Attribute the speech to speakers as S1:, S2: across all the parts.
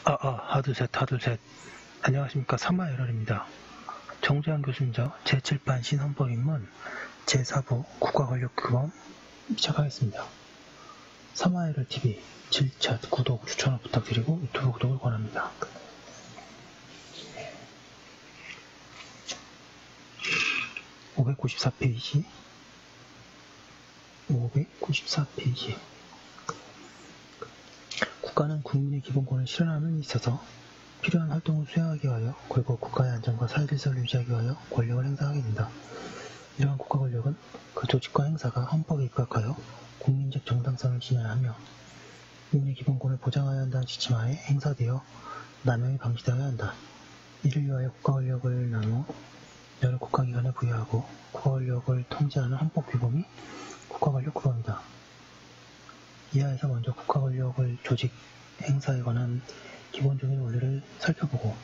S1: 하두셋. 안녕하십니까. 사마에럴입니다. 정재환 교수님저 제7판 신헌법인문 제4부 국가권력규범 시작하겠습니다. 사마에럴TV 질차 구독, 추천을 부탁드리고 유튜브 구독을 권합니다. (594페이지) 국가는 국민의 기본권을 실현함에 있어서 필요한 활동을 수행하기 위하여 그리고 국가의 안전과 사회질서를 유지하기 위하여 권력을 행사하게 된다. 이러한 국가 권력은 그 조직과 행사가 헌법에 입각하여 국민적 정당성을 지녀하며 국민의 기본권을 보장하여야 한다는 지침하에 행사되어 남용이 방지되어야 한다. 이를 위하여 국가 권력을 나누어 여러 국가기관에 부여하고 국가 권력을 통제하는 헌법 규범이 국가 권력 규범이다. 이하에서 먼저 국가 권력을 조직, 행사에 관한 기본적인 원리를 살펴보고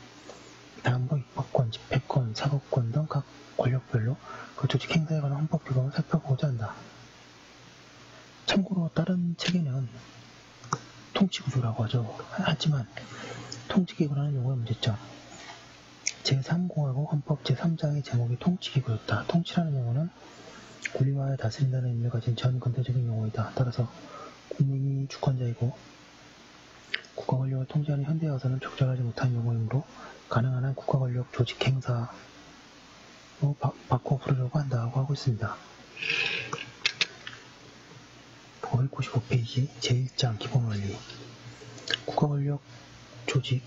S1: 다음으로 입법권, 집행권, 사법권 등 각 권력별로 그 조직 행사에 관한 헌법 규범을 살펴보고자 한다. 참고로 다른 책에는 통치구조라고 하죠. 하지만 통치기구라는 용어의 문제점. 제3공화국 헌법 제3장의 제목이 통치기구였다. 통치라는 용어는 군리화에 다스린다는 의미를 가진 전 근대적인 용어이다. 따라서 국민이 주권자이고 국가 권력을 통제하는 현대에 와서는 적절하지 못한 용어이므로 가능한 한 국가 권력 조직 행사로 바꿔 부르려고 한다고 하고 있습니다. 595페이지 제1장 기본 원리. 국가 권력 조직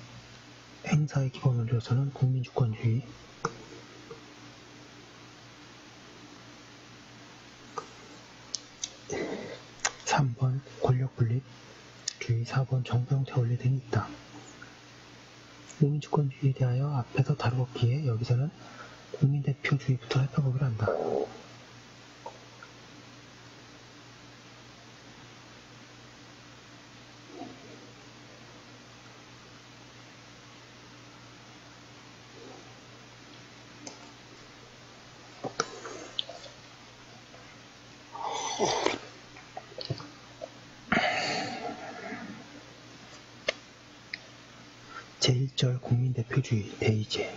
S1: 행사의 기본 원리로서는 국민주권주의, 3번 권력분립주의, 4번 정부 형태 원리 등이 있다. 국민주권주의에 대하여 앞에서 다루었기에 여기서는 국민대표주의부터 살펴보기로 한다. 제1절 국민대표주의 대의제.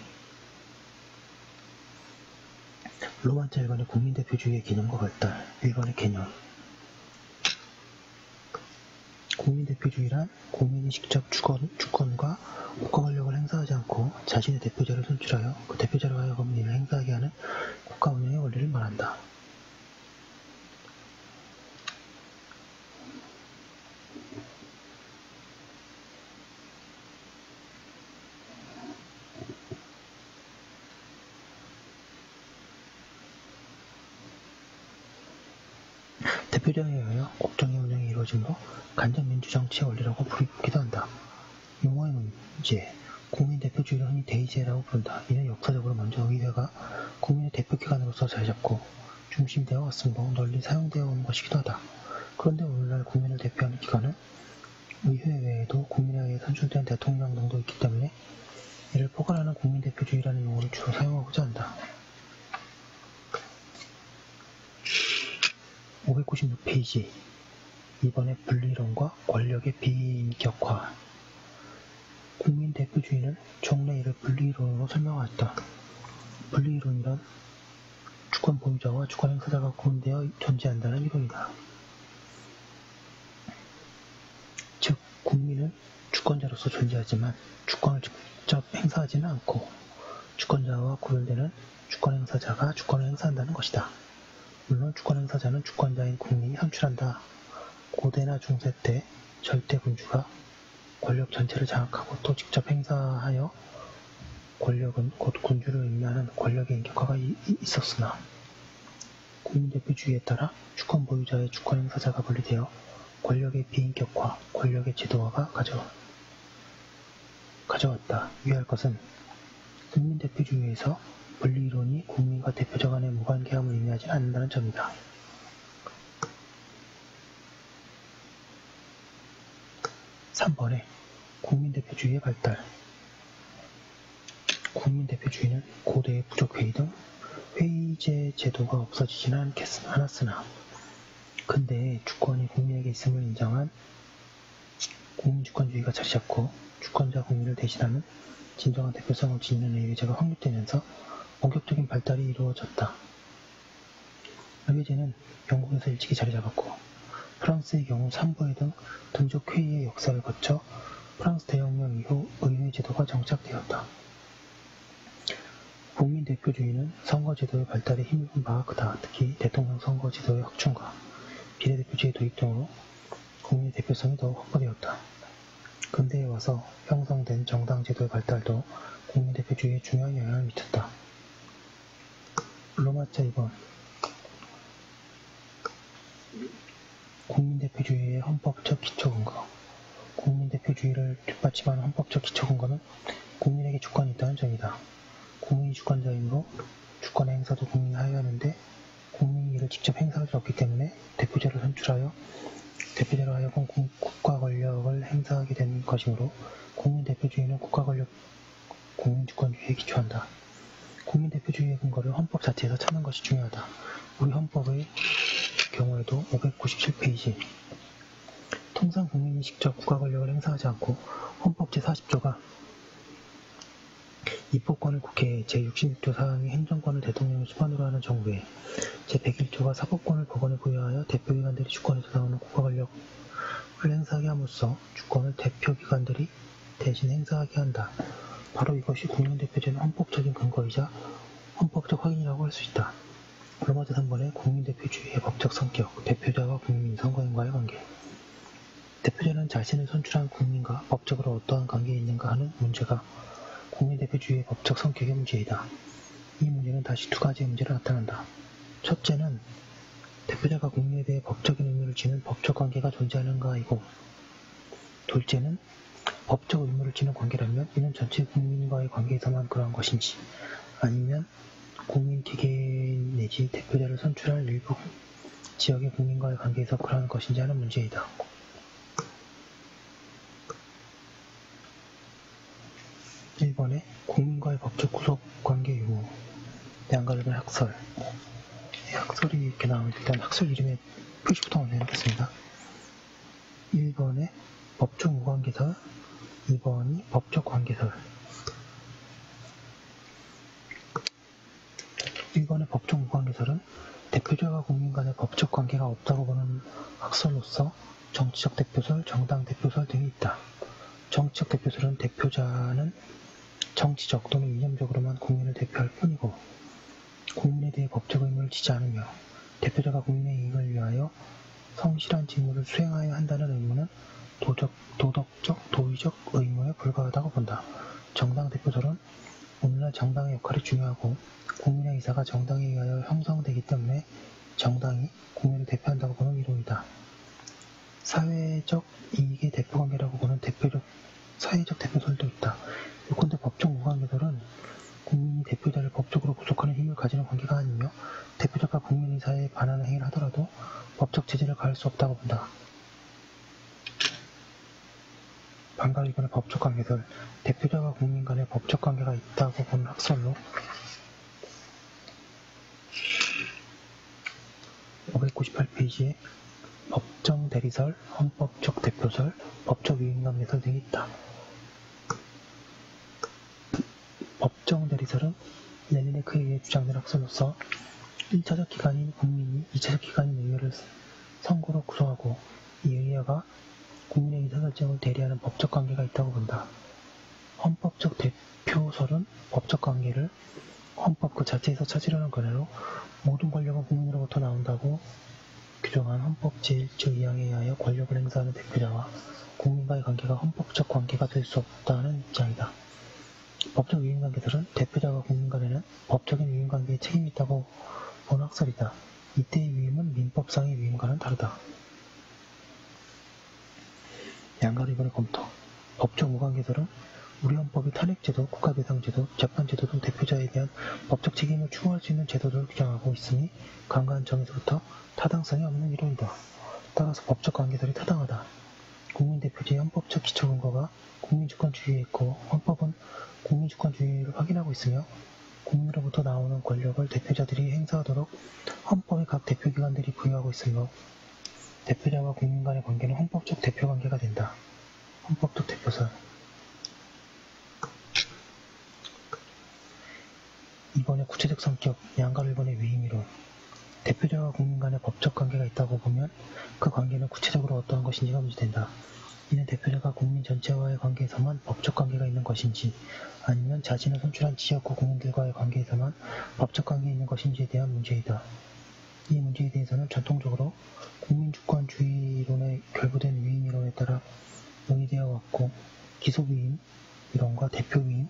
S1: 로마자 1번의 국민대표주의의 개념과 발달. 1번의 개념. 국민대표주의란 국민이 직접 주권과 국가 권력을 행사하지 않고 자신의 대표자를 선출하여 그 대표자로 하여금 이를 행사하게 하는 국가 운영의 원리를 말한다. 대표자에 의하여 국정의 운영이 이루어지므로 간접민주정치의 원리라고 부르기도 한다. 용어의 문제. 국민대표주의를 흔히 대의제라고 부른다. 이는 역사적으로 먼저 의회가 국민의 대표기관으로서 자리잡고 중심되어 왔으므로 널리 사용되어 온 것이기도 하다. 그런데 오늘날 국민을 대표하는 기관은 의회 외에도 국민에 의해 선출된 대통령 등도 있기 때문에 이를 포괄하는 국민대표주의라는 용어를 주로 사용하고자 한다. 596페이지 2번의 분리론과 권력의 비인격화. 국민대표주의는 종래 이를 분리론으로 설명하였다. 분리론이란 주권 보유자와 주권 행사자가 구분되어 존재한다는 이론이다. 즉, 국민은 주권자로서 존재하지만 주권을 직접 행사하지는 않고 주권자와 구별되는 주권 행사자가 주권을 행사한다는 것이다. 물론 주권 행사자는 주권자인 국민이 선출한다. 고대나 중세 때 절대 군주가 권력 전체를 장악하고 또 직접 행사하여 권력은 곧 군주를 의미하는 권력의 인격화가 있었으나 국민대표주의에 따라 주권 보유자의 주권 행사자가 분리되어 권력의 비인격화, 권력의 제도화가 가져왔다. 유의할 것은 국민대표주의에서 분리론이 국민과 대표자 간의 무관계함을 의미하지 않는다는 점이다. 3번에 국민대표주의의 발달. 국민대표주의는 고대의 부족회의 등 회의제 제도가 없어지지는 않았으나 근대에 주권이 국민에게 있음을 인정한 국민주권주의가 자리잡고 주권자 국민을 대신하는 진정한 대표성을 지니는 의회제가 확립되면서 본격적인 발달이 이루어졌다. 의회제는 영국에서 일찍이 자리 잡았고 프랑스의 경우 삼부회 등 등족회의의 역사를 거쳐 프랑스 대혁명 이후 의회제도가 정착되었다. 국민대표주의는 선거제도의 발달에 힘입은 바가 크다. 특히 대통령 선거제도의 확충과 비례대표제의 도입 등으로 국민의 대표성이 더욱 확보되었다. 근대에 와서 형성된 정당제도의 발달도 국민대표주의에 중요한 영향을 미쳤다. 로마자 2번 국민대표주의의 헌법적 기초근거. 국민대표주의를 뒷받침하는 헌법적 기초근거는 국민에게 주권이 있다는 점이다. 국민이 주권자이므로 주권의 행사도 국민이 하여야 하는데 국민이 이를 직접 행사할 수 없기 때문에 대표자를 선출하여 대표자로 하여금 국가 권력을 행사하게 된 것이므로 국민대표주의는 국가 권력 국민주권주의에 기초한다. 국민대표주의의 근거를 헌법 자체에서 찾는 것이 중요하다. 우리 헌법의 경우에도 597페이지 통상 국민이 직접 국가 권력을 행사하지 않고 헌법 제40조가 입법권을 국회에, 제66조 사항이 행정권을 대통령의 수반으로 하는 정부에, 제101조가 사법권을 법원에 부여하여 대표기관들이 주권에서 나오는 국가 권력을 행사하게 함으로써 주권을 대표기관들이 대신 행사하게 한다. 바로 이것이 국민대표제는 헌법적인 근거이자 헌법적 확인이라고 할 수 있다. 로마자 3번의 국민대표주의의 법적 성격, 대표자와 국민, 선거인과의 관계. 대표자는 자신을 선출한 국민과 법적으로 어떠한 관계에 있는가 하는 문제가 국민대표주의의 법적 성격의 문제이다. 이 문제는 다시 두 가지의 문제로 나타난다. 첫째는 대표자가 국민에 대해 법적인 의무를 지는 법적 관계가 존재하는가이고, 둘째는 법적 의무를 지는 관계라면 이는 전체 국민과의 관계에서만 그러한 것인지, 아니면 국민 개개인 내지 대표자를 선출할 일부 지역의 국민과의 관계에서 그러한 것인지 하는 문제이다. 1번에 국민과의 법적 구속관계 유무. 양가르는 학설. 학설이 이렇게 나오면 일단 학설 이름에 표시부터 먼저 해놓겠습니다. 1번에 법적 무관계설, 2번이 법적 관계설. 1번의 법적 무관계설은 대표자와 국민 간의 법적 관계가 없다고 보는 학설로서 정치적 대표설, 정당 대표설 등이 있다. 정치적 대표설은 대표자는 정치적 또는 이념적으로만 국민을 대표할 뿐이고 국민에 대해 법적 의무를 지지 않으며 대표자가 국민의 이익을 위하여 성실한 직무를 수행하여야 한다는 의무는 도덕적, 도의적 의무에 불과하다고 본다. 정당 대표설은 오늘날 정당의 역할이 중요하고 국민의 의사가 정당에 의하여 형성되기 때문에 정당이 국민을 대표한다고 보는 이론이다. 사회적 이익의 대표관계라고 보는 사회적 대표설도 있다. 요컨대 법적 무관계설은 국민이 대표자를 법적으로 구속하는 힘을 가지는 관계가 아니며 대표자가 국민 의사에 반하는 행위를 하더라도 법적 제재를 가할 수 없다고 본다. 반가 2번의 법적 관계설, 대표자와 국민 간의 법적 관계가 있다고 보는 학설로 598페이지에 법정 대리설, 헌법적 대표설, 법적 위임관계설 등이 있다. 법정 대리설은 레니네크에 의해 주장된 학설로서 1차적 기관인 국민이 2차적 기관인 의회를 선거로 구성하고 이 의회가 국민의 의사결정을 대리하는 법적 관계가 있다고 본다. 헌법적 대표설은 법적 관계를 헌법 그 자체에서 찾으려는 거래로 모든 권력은 국민으로부터 나온다고 규정한 헌법 제1조 2항에 의하여 권력을 행사하는 대표자와 국민과의 관계가 헌법적 관계가 될 수 없다는 입장이다. 법적 위임관계설은 대표자와 국민 간에는 법적인 위임관계에 책임이 있다고 보는 학설이다. 이때의 위임은 민법상의 위임과는 다르다. 양가로 2번의 검토. 법적 무관계설은 우리 헌법이 탄핵제도, 국가배상제도, 재판제도 등 대표자에 대한 법적 책임을 추구할 수 있는 제도들을 규정하고 있으니 강가한 점에서부터 타당성이 없는 이론이다. 따라서 법적 관계설이 타당하다. 국민대표제의 헌법적 기초근거가 국민주권주의에 있고 헌법은 국민주권주의를 확인하고 있으며 국민으로부터 나오는 권력을 대표자들이 행사하도록 헌법의 각 대표기관들이 부여하고 있으므로 대표자와 국민 간의 관계는 헌법적 대표관계가 된다. 헌법적 대표설. 구체적 성격, 양가 일본의 위임이론. 대표자와 국민 간의 법적 관계가 있다고 보면 그 관계는 구체적으로 어떠한 것인지가 문제된다. 이는 대표자가 국민 전체와의 관계에서만 법적 관계가 있는 것인지 아니면 자신을 선출한 지역구 국민들과의 관계에서만 법적 관계가 있는 것인지에 대한 문제이다. 이 문제에 대해서는 전통적으로 국민주권주의론에 결부된 위임이론에 따라 논의되어 왔고 기속위임 이론과 대표위임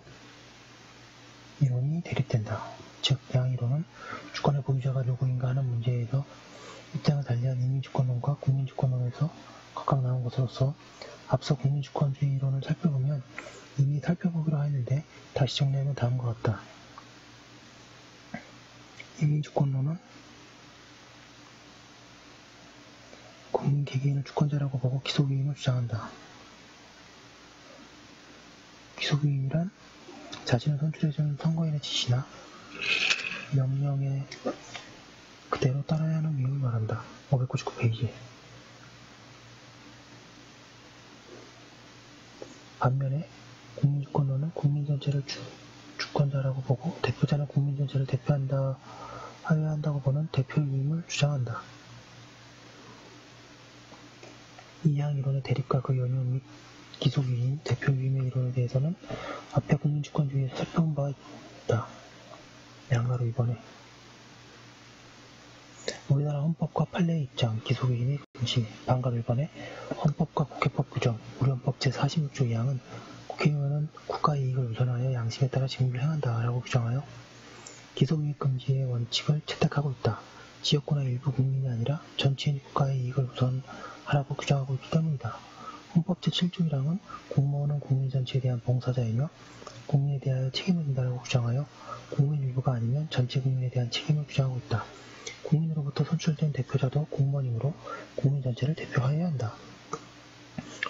S1: 이론이 대립된다. 즉, 양이론은 주권의 보유자가 누구인가 하는 문제에서 입장을 달리한 인민주권론과 국민주권론에서 각각 나온 것으로서 앞서 국민주권주의론을 살펴보면 이미 살펴보기로 했는데 다시 정리하면 다음과 같다. 인민주권론은 국민 개개인을 주권자라고 보고 기속위임을 주장한다. 기속위임이란 자신을 선출해주는 선거인의 지시나 명령에 그대로 따라야 하는 위임을 말한다. 599페이지. 반면에 국민주권론은 국민 전체를 주권자라고 보고 대표자는 국민 전체를 대표하여야 한다고 보는 대표위임을 주장한다. 이 양 이론의 대립과 그 연유 및 기속위임, 대표위임의 이론에 대해서는 앞에 국민주권주의에서 살펴본 바가 있다. 양가로 이번에 우리나라 헌법과 판례의 입장, 기속위임의 금시, 반가로 이번에 헌법과 국회법 규정, 우리 헌법 제46조 2항은 국회의원은 국가 이익을 우선하여 양심에 따라 직무를 행한다 라고 규정하여 기속위임 금지의 원칙을 채택하고 있다. 지역구나 일부 국민이 아니라 전체인 국가의 이익을 우선하라고 규정하고 있기 때문이다. 헌법 제7조 1항은 공무원은 국민 전체에 대한 봉사자이며 국민에 대하여 책임을 진다라고 규정하여 국민 일부가 아니면 전체 국민에 대한 책임을 규정하고 있다. 국민으로부터 선출된 대표자도 공무원이므로 국민 전체를 대표하여야 한다.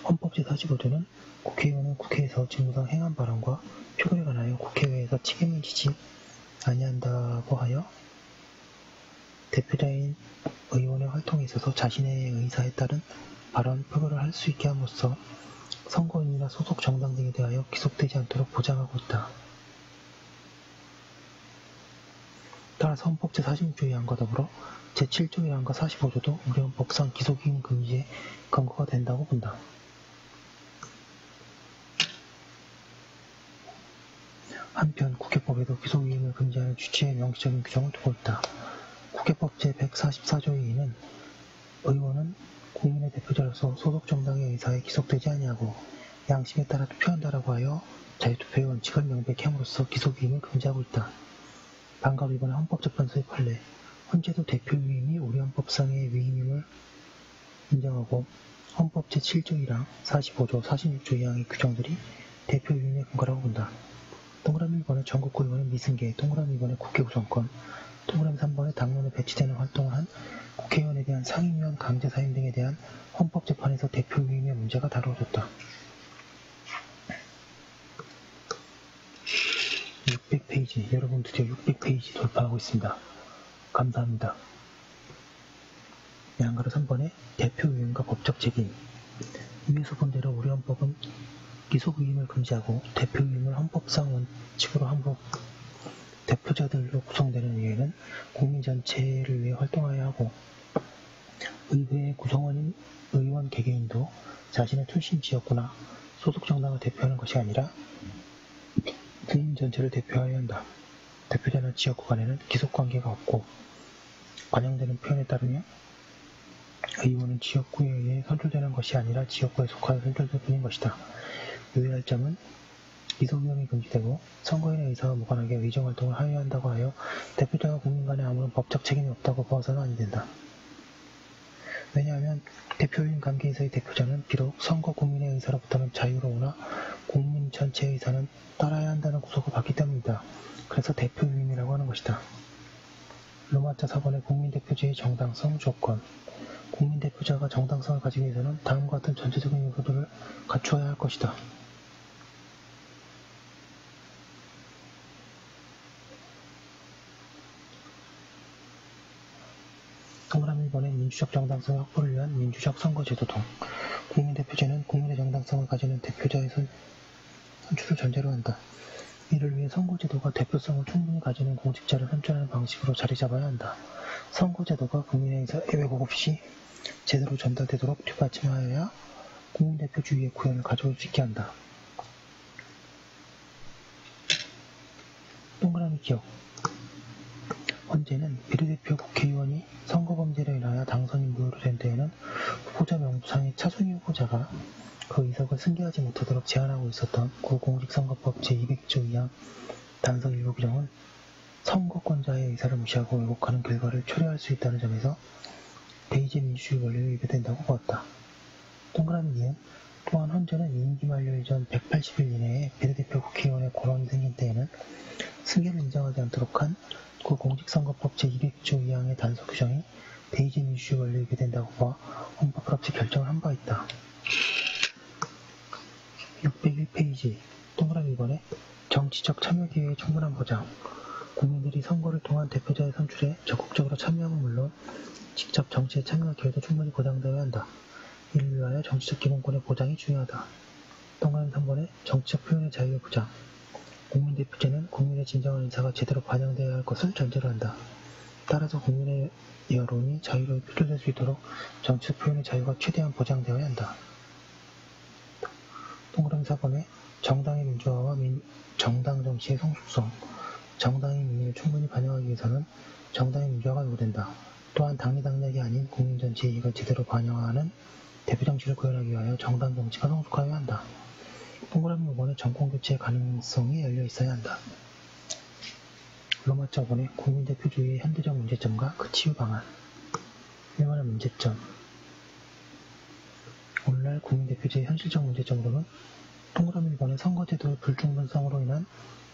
S1: 헌법 제45조는 국회의원은 국회에서 직무상 행한 발언과 표결에 관하여 국회의회에서 책임을 지지 아니한다고 하여 대표자인 의원의 활동에 있어서 자신의 의사에 따른 발언, 표결을 할 수 있게 함으로써 선거인이나 소속 정당 등에 대하여 기속되지 않도록 보장하고 있다. 따라서 헌법 제46조 2항과 더불어 제7조 1항과 45조도 우리 헌법상 기속위임 금지의 근거가 된다고 본다. 한편 국회법에도 기속위임을 금지하는 취지의 명시적인 규정을 두고 있다. 국회법 제144조의 2는 의원은 국민의 대표자로서 소속 정당의 의사에 기속되지 아니하고 양심에 따라 투표한다라고 하여 자유투표의 원칙을 명백히 함으로써 기속위임을 금지하고 있다. 반가로 이번에 헌법재판소의 판례, 헌재도 대표위임이 우리 헌법상의 위임임을 인정하고 헌법 제7조 1항, 45조, 46조 2항의 규정들이 대표위임의 근거라고 본다. 동그라미 1번에 전국구 의원의 미승계, 동그라미 2번에 국회 구성권, 동그라미 3번에 당론에 배치되는 활동을 한 국회의원에 대한 상임위원 강제 사임 등에 대한 헌법재판에서 대표위임의 문제가 다뤄졌다. 600페이지, 여러분 드디어 600페이지 돌파하고 있습니다. 감사합니다. 양가로 3번에 대표위임과 법적 책임. 위에서 본 대로 우리 헌법은 기속위임을 금지하고 대표위임을 헌법상 원칙으로 함으로 대표자들로 구성되는 의회는 국민 전체를 위해 활동하여야 하고 의회의 구성원인 의원 개개인도 자신의 출신 지역구나 소속 정당을 대표하는 것이 아니라 국민 전체를 대표하여야 한다. 대표자나 지역구 간에는 기속관계가 없고 관용되는 표현에 따르면 의원은 지역구에 의해 선출되는 것이 아니라 지역구에 속하여 선출될 뿐인 것이다. 유의할 점은 기속위임이 금지되고 선거인의 의사와 무관하게 의정활동을 하여야 한다고 하여 대표자와 국민 간에 아무런 법적 책임이 없다고 봐서는 아니 된다. 왜냐하면 대표위임 관계에서의 대표자는 비록 선거 국민의 의사로부터는 자유로우나 국민 전체의 의사는 따라야 한다는 구속을 받기 때문이다. 그래서 대표위임이라고 하는 것이다. 로마자 4번의 국민대표제의 정당성 조건. 국민대표자가 정당성을 가지기 위해서는 다음과 같은 전체적인 요소들을 갖추어야 할 것이다. 동그라미 1번의 민주적 정당성의 확보를 위한 민주적 선거제도 등. 국민대표제는 국민의 정당성을 가지는 대표자의 선출을 전제로 한다. 이를 위해 선거제도가 대표성을 충분히 가지는 공직자를 선출하는 방식으로 자리 잡아야 한다. 선거제도가 국민의 의사에 왜곡 없이 제대로 전달되도록 뒷받침하여야 국민대표주의의 구현을 가져올 수 있게 한다. 동그라미 기억. 헌재는 비례대표 국회의원이 선거범죄로 인하여 당선인 무효로 된 때에는 후보자 명부상의 차순위 후보자가 그 의석을 승계하지 못하도록 제한하고 있었던 공직선거법 제200조 2항 단서 일부 규정은 선거권자의 의사를 무시하고 왜곡하는 결과를 초래할 수 있다는 점에서 대의제 민주주의 원리에 위배된다고 보았다. 동그라미 니은. 또한 헌재는 임기 만료 이전 180일 이내에 비례대표 국회의원의 권한이 생긴 때에는 승계를 인정하지 않도록 한 공직선거법 제200조 2항의 단서 규정이 대의제 민주주의 원리에 위배된다고 봐 헌법을 결정을 한 바 있다. 601페이지. 동그라미 2번에 정치적 참여 기회의 충분한 보장. 국민들이 선거를 통한 대표자의 선출에 적극적으로 참여함은 물론 직접 정치에 참여할 기회도 충분히 보장되어야 한다. 이를 위하여 정치적 기본권의 보장이 중요하다. 동그라미 3번에 정치적 표현의 자유의 보장. 국민대표제는 국민의 진정한 의사가 제대로 반영되어야 할 것을 전제로 한다. 따라서 국민의 여론이 자유로 표출될 수 있도록 정치적 표현의 자유가 최대한 보장되어야 한다. 동그라미 4번에 정당의 민주화와 정당 정치의 성숙성. 정당의 민의를 충분히 반영하기 위해서는 정당의 민주화가 요구된다. 또한 당리당략이 아닌 국민 전체의 이익을 제대로 반영하는 대표 정치를 구현하기 위하여 정당 정치가 성숙하여야 한다. 동그라미 5번에 정권교체의 가능성이 열려 있어야 한다. 로마자 5번에 국민대표주의의 현대적 문제점과 그 치유 방안. 1번의 문제점. 오늘날 국민대표제의 현실적 문제점으로는 동그라미 2번의 선거제도의 불충분성으로 인한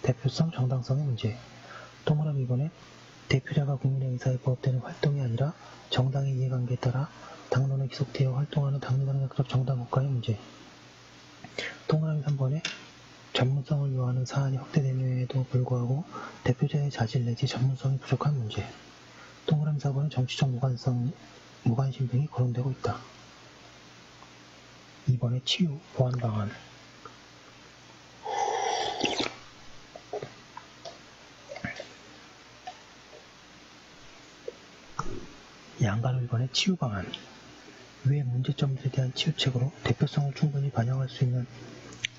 S1: 대표성, 정당성의 문제. 동그라미 2번에 대표자가 국민의 의사에 부합되는 활동이 아니라 정당의 이해관계에 따라 당론에 기속되어 활동하는 당리당략적 정당국가의 문제. 동그라미 3번에 전문성을 요하는 사안이 확대됨에도 불구하고 대표자의 자질 내지 전문성이 부족한 문제. 동그라미 4번에 정치적 무관심 등이 거론되고 있다. 2번에 치유, 보완 방안. 양가로 1번의 치유 방안. 위의 문제점들에 대한 치유책으로 대표성을 충분히 반영할 수 있는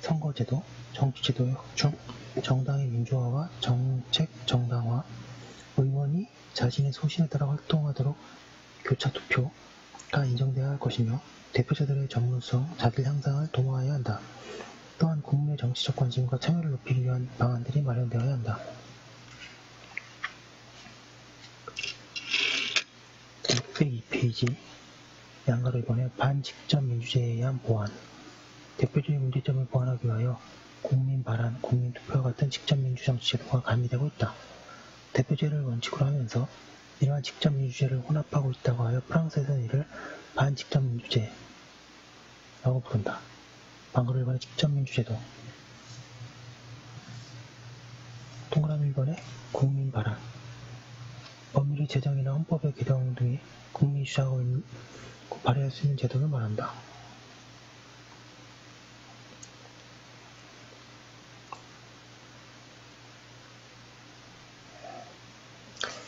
S1: 선거제도, 정치제도의 확충, 정당의 민주화와 정책 정당화, 의원이 자신의 소신에 따라 활동하도록 교차투표가 인정되어야 할 것이며 대표자들의 전문성, 자질 향상을 도모해야 한다. 또한 국민의 정치적 관심과 참여를 높이기 위한 방안들이 마련되어야 한다. 602페이지. 양가로 2번에 반직접 민주제에 의한 보완. 대표적인 문제점을 보완하기 위하여 국민 발안, 국민 투표와 같은 직접 민주 정치 제도가 가미되고 있다. 대표제를 원칙으로 하면서 이러한 직접 민주제를 혼합하고 있다고 하여 프랑스에서는 이를 반직접 민주제라고 부른다. 양가로 1번에 직접 민주제도. 동그라미 1번에 국민 발안. 법률의 제정이나 헌법의 개정 등이 국민이 주장하고 발의할 수 있는 제도를 말한다.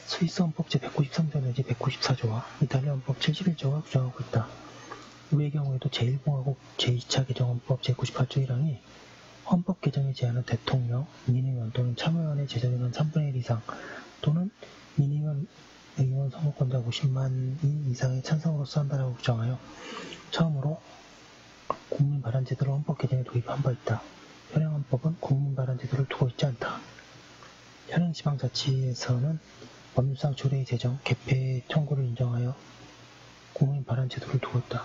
S1: 스위스 헌법 제193조 내지 194조와 이탈리아 헌법 71조가 규정하고 있다. 우리의 경우에도 제1공화국 제2차 개정헌법 제98조 1항이 헌법 개정에 제한한 대통령, 민의원 또는 참여원의 재정인원 3분의 1 이상 또는 민의원 의원 선거권자 50만인 이상의 찬성으로서 한다라고 규정하여 처음으로 국민발안제도를 헌법 개정에 도입한 바 있다. 현행 헌법은 국민발안제도를 두고 있지 않다. 현행 지방자치에서는 법률상 조례의 제정, 개폐 청구를 인정하여 국민발안제도를 두고 있다.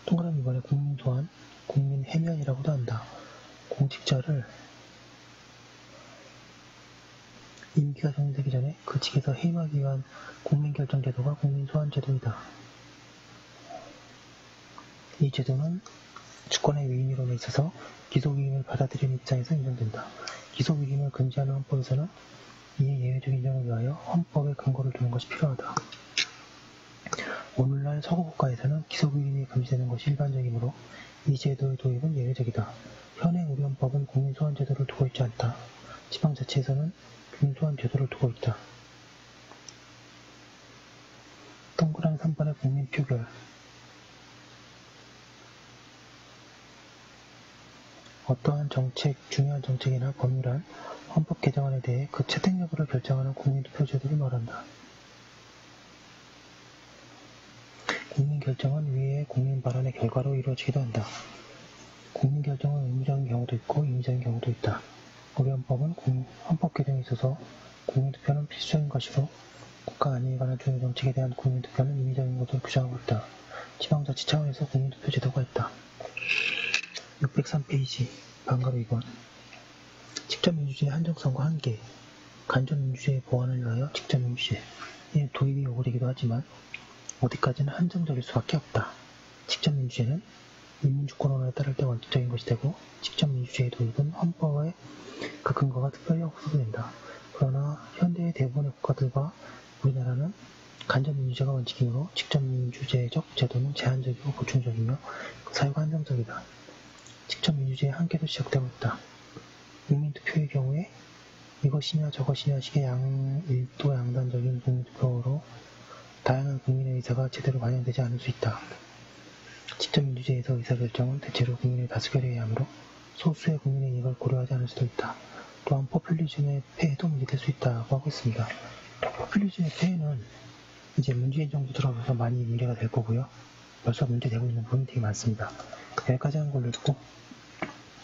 S1: 동그라미 2번에 국민소환, 국민해면이라고도 한다. 공직자를 임기가 종료되기 전에 그 직에서 해임하기 위한 국민결정제도가 국민소환제도이다. 이 제도는 주권의 위임이론에 있어서 기소위임을 받아들이는 입장에서 인정된다. 기소위임을 금지하는 헌법에서는 이에 예외적 인정을 위하여 헌법에 근거를 두는 것이 필요하다. 오늘날 서구국가에서는 기소위임이 금지되는 것이 일반적이므로 이 제도의 도입은 예외적이다. 현행 우리 헌법은 국민소환제도를 두고 있지 않다. 지방자치에서는 국민소환제도를 두고 있다. 동그라미 3번의 국민표결. 어떠한 정책, 중요한 정책이나 법률안, 헌법 개정안에 대해 그 채택 여부를 결정하는 국민투표제도를 말한다. 국민결정은 위의 국민 발언의 결과로 이루어지기도 한다. 국민결정은 의무적인 경우도 있고 임의적인 경우도 있다. 우리 헌법은 헌법 개정에 있어서 국민투표는 필수적인 것이고 국가 안위에 관한 중요 정책에 대한 국민투표는 임의적인 것으로 규정하고 있다. 지방자치 차원에서 국민투표 제도가 있다. 603페이지 반가로 2번 직접민주주의의 한정성과 한계 간접민주주의의 보완을 위하여 직접민주주의 이 도입이 요구되기도 하지만 어디까지는 한정적일 수밖에 없다. 직접민주주의는 인민주권론에 따를 때 원칙적인 것이 되고 직접민주주의의 도입은 헌법의 그 근거가 특별히 없어도 된다. 그러나 현대의 대부분의 국가들과 우리나라는 간접민주제가 원칙이므로 직접민주제적 제도는 제한적이고 보충적이며 그 사유가 한정적이다. 직접민주주의의 한계도 지적되고 있다. 국민투표의 경우에 이것이냐 저것이냐 식의 일도 양단적인 국민투표로 다양한 국민의 의사가 제대로 반영되지 않을 수 있다. 직접민주주의에서 의사결정은 대체로 국민의 다수결에 의하므로 소수의 국민의 이익을 고려하지 않을 수도 있다. 또한 포퓰리즘의 폐해도 문제될 수 있다고 하고 있습니다. 포퓰리즘의 폐해는 이제 문재인 정부 들어가서 많이 문제가 될 거고요. 벌써 문제되고 있는 부분이 되게 많습니다. 여기까지 하는 걸로 듣고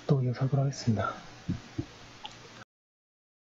S1: 또 이어서 하도록 하겠습니다.